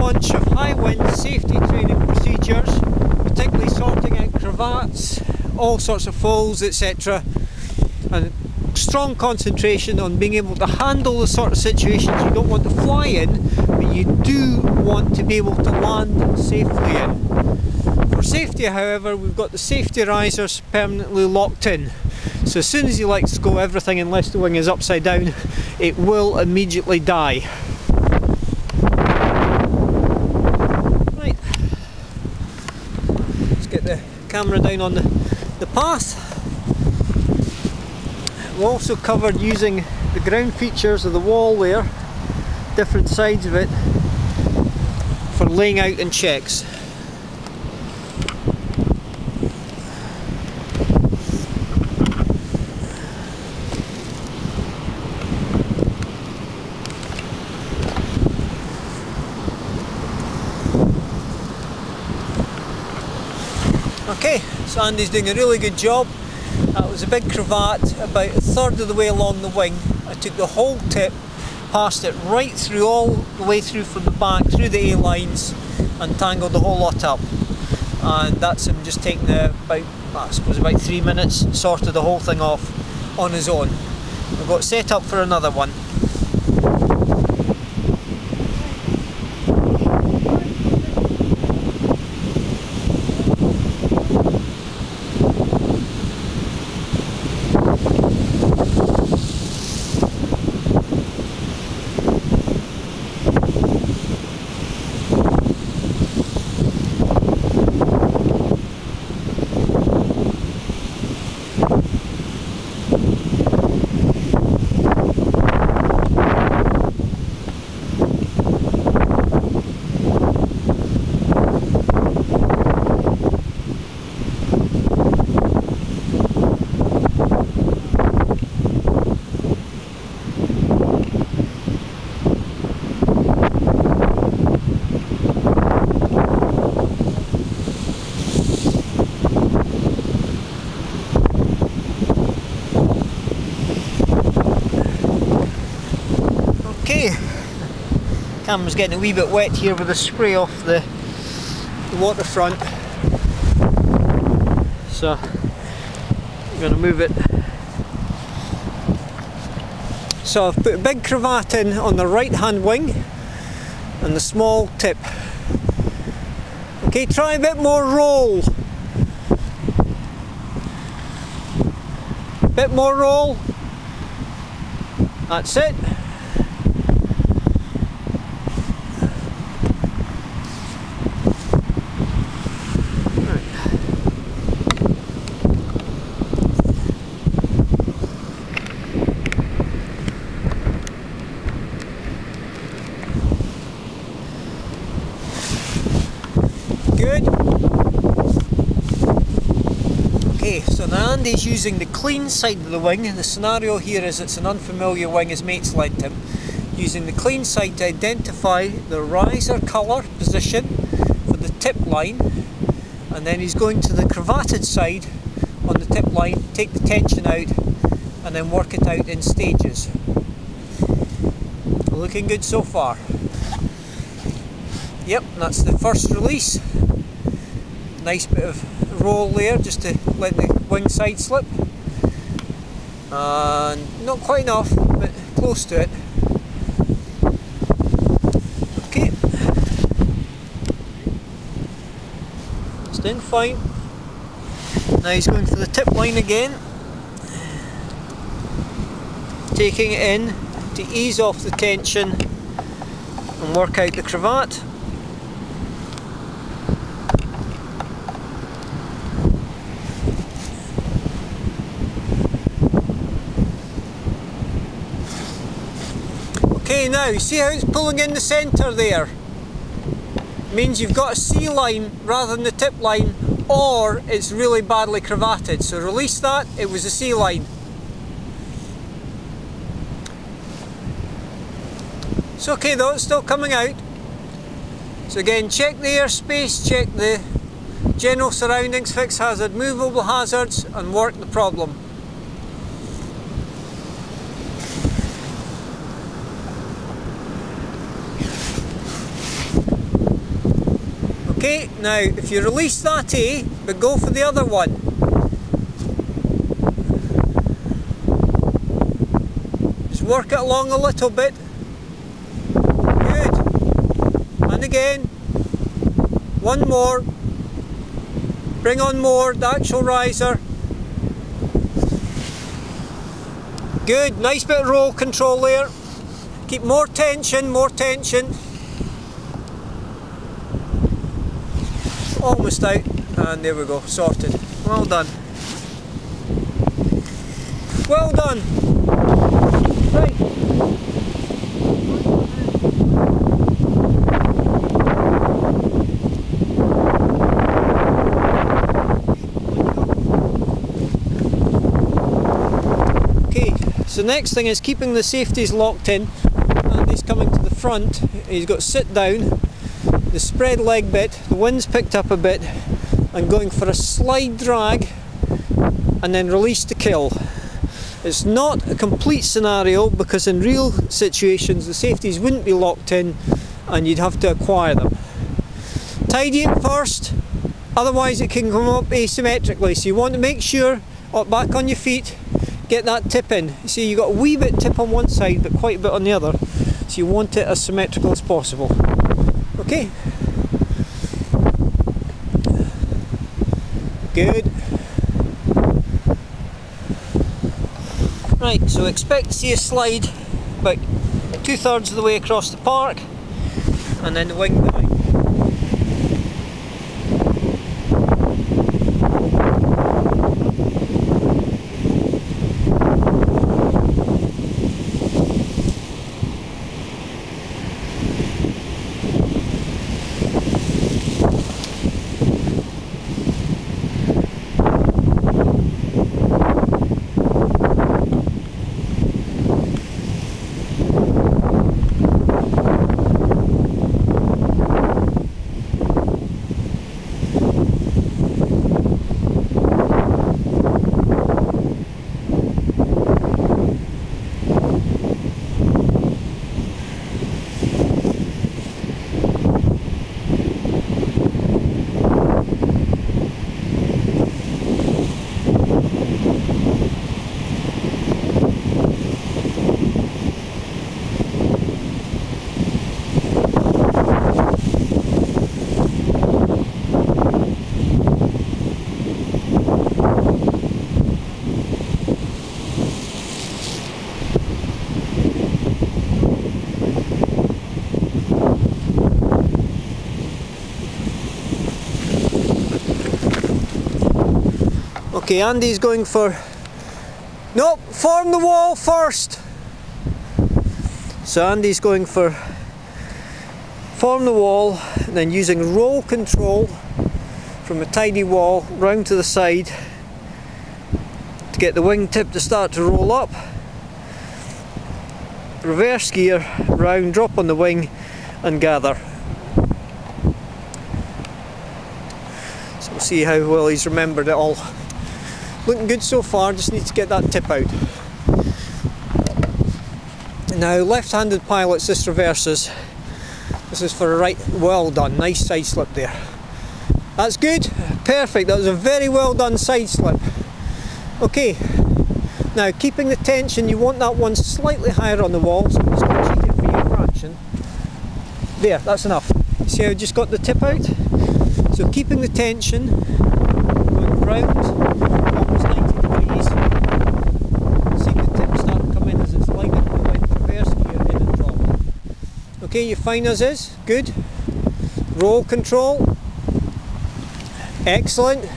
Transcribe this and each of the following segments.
bunch of high wind safety training procedures, particularly sorting out cravats, all sorts of falls, etc. And strong concentration on being able to handle the sort of situations you don't want to fly in, but you do want to be able to land safely in. For safety, however, we've got the safety risers permanently locked in. So as soon as you let go everything, unless the wing is upside down, it will immediately die. Right, let's get the camera down on the path. We've also covered using the ground features of the wall there, different sides of it, for laying out in checks. Okay, so Andy's doing a really good job. That was a big cravat, about a third of the way along the wing. I took the whole tip, passed it right through, all the way through from the back, through the A-lines, and tangled the whole lot up. And that's him just taking about 3 minutes, sorted the whole thing off on his own. We've got set up for another one. Okay, camera's getting a wee bit wet here with the spray off the waterfront, so I'm going to move it. So I've put a big cravat in on the right hand wing and the small tip. Okay, try a bit more roll. Bit more roll. That's it. Good. Okay, so now Andy's using the clean side of the wing. The scenario here is it's an unfamiliar wing, his mates lent him. Using the clean side to identify the riser colour position for the tip line, and then he's going to the cravated side on the tip line, take the tension out and then work it out in stages. Looking good so far. Yep, that's the first release. Nice bit of roll there just to let the wing side slip. And not quite enough, but close to it. Okay. It's doing fine. Now he's going for the tip line again. Taking it in to ease off the tension and work out the cravat. Okay, now you see how it's pulling in the centre there? Means you've got a C line rather than the tip line, or it's really badly cravated. So release that, it was a C line. It's okay though, it's still coming out. So again, check the airspace, check the general surroundings, fix hazard, movable hazards, and work the problem. Okay, now if you release that A, but go for the other one. Just work it along a little bit. Good. And again. One more. Bring on more, the actual riser. Good, nice bit of roll control there. Keep more tension, more tension. Almost out, and there we go, sorted. Well done. Well done. Right. So next thing is keeping the safeties locked in, and he's coming to the front. He's got to sit down, the spread leg bit, the wind's picked up a bit, and going for a slide drag and then release to kill. It's not a complete scenario because in real situations the safeties wouldn't be locked in and you'd have to acquire them. Tidy it first, otherwise it can come up asymmetrically, so you want to make sure, back on your feet, get that tip in. You see you've got a wee bit tip on one side but quite a bit on the other, so you want it as symmetrical as possible. Okay. Good. Right, so expect to see a slide about 2/3 of the way across the park and then the wing behind. Okay, Andy's going for... Nope, form the wall first! So Andy's going for form the wall and then using roll control from a tidy wall round to the side to get the wingtip to start to roll up. Reverse gear, round, drop on the wing and gather. So we'll see how well he's remembered it all. Looking good so far, just need to get that tip out. Now left-handed pilots, this reverses. This is for a right, well done, nice side slip there. That's good, perfect, that was a very well done side slip. Okay, now keeping the tension, you want that one slightly higher on the wall, so I'm just going to cheat it for you a fraction. There, that's enough. See how I just got the tip out? So keeping the tension, going round, almost 90 degrees. Seeing the tip start to come in as it's lining up the wind, reverse gear in and drop. Okay, you're fine as is, good. Roll control, excellent.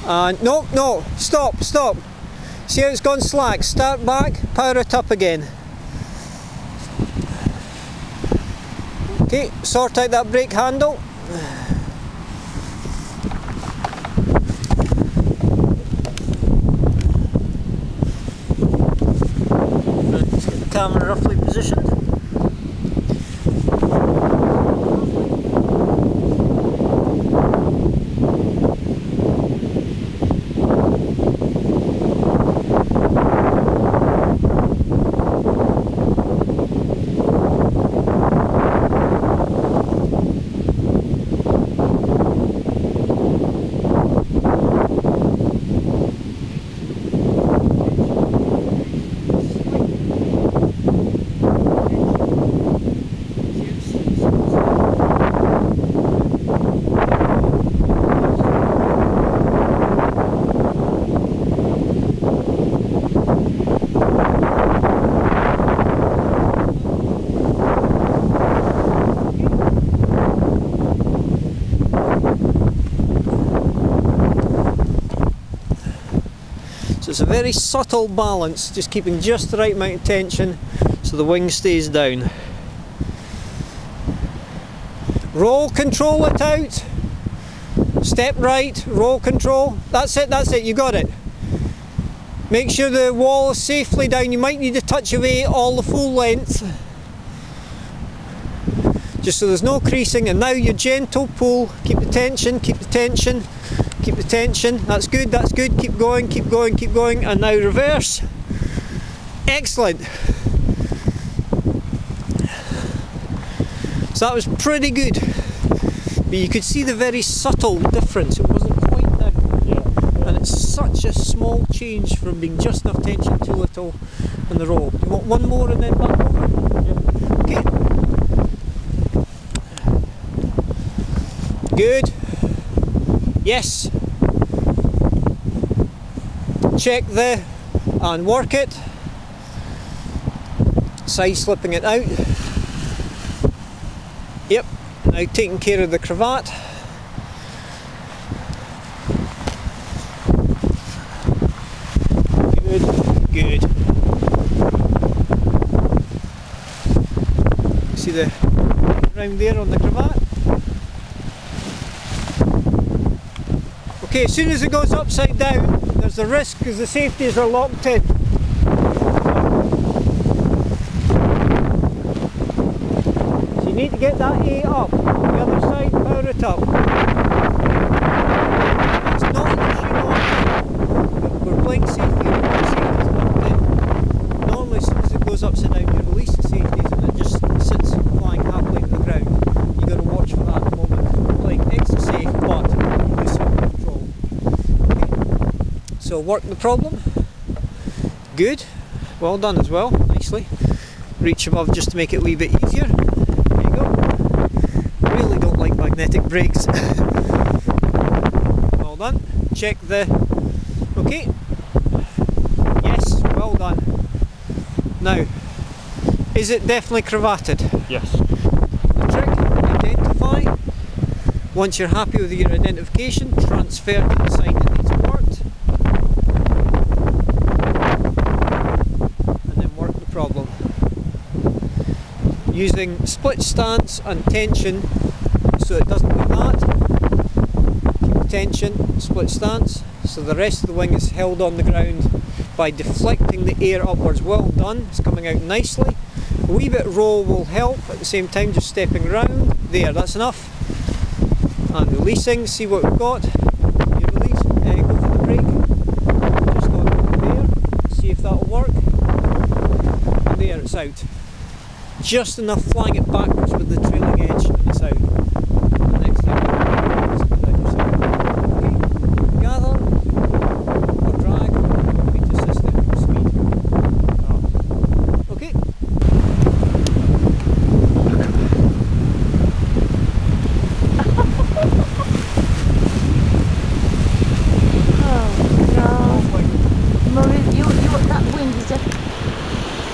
No, stop. See how it's gone slack, start back, power it up again. Okay, sort out that brake handle. Right, let's get the camera roughly positioned. it's a very subtle balance, just keeping just the right amount of tension so the wing stays down. Roll control it out. Step right, roll control. That's it, you got it. Make sure the wall is safely down. You might need to touch away all the full length, just so there's no creasing. And now your gentle pull, keep the tension, keep the tension, keep the tension. That's good, keep going, keep going, keep going. And now reverse. Excellent. So that was pretty good. But you could see the very subtle difference. It wasn't quite down. Yeah. And it's such a small change from being just enough tension, too little on the roll. You want one more and then back over? Yeah. Okay. Good. Yes. Check the and work it. Side slipping it out. Yep. Now taking care of the cravat. Good, good. See the round there on the cravat? Okay, as soon as it goes upside down, there's a risk because the safeties are locked in. So you need to get that A up. The other side, power it up. It's not an issue normally. We're playing safety, the safety's locked in. Normally as soon as it goes upside down, you release the safeties and it just sits flying happily to the ground. You've got to watch for that at the moment. We're playing extra safe, but loosen control. Okay. So work the problem. Good. Well done as well, nicely. Reach above just to make it a wee bit easier. There you go. Really don't like magnetic brakes. Well done. Check the... Okay. Yes, well done. Now, is it definitely cravated? Yes. The trick, identify. Once you're happy with your identification, transfer to the side that needs worked. And then work the problem. Using split stance and tension so it doesn't do that. Keep the tension, split stance, so the rest of the wing is held on the ground by deflecting the air upwards. Well done, it's coming out nicely. A wee bit roll will help at the same time, just stepping around. There, that's enough. And releasing, see what we've got. You release, go for the brake. Just on there, see if that'll work. And there, it's out. Just enough flying it backwards with the trailing edge and it's out.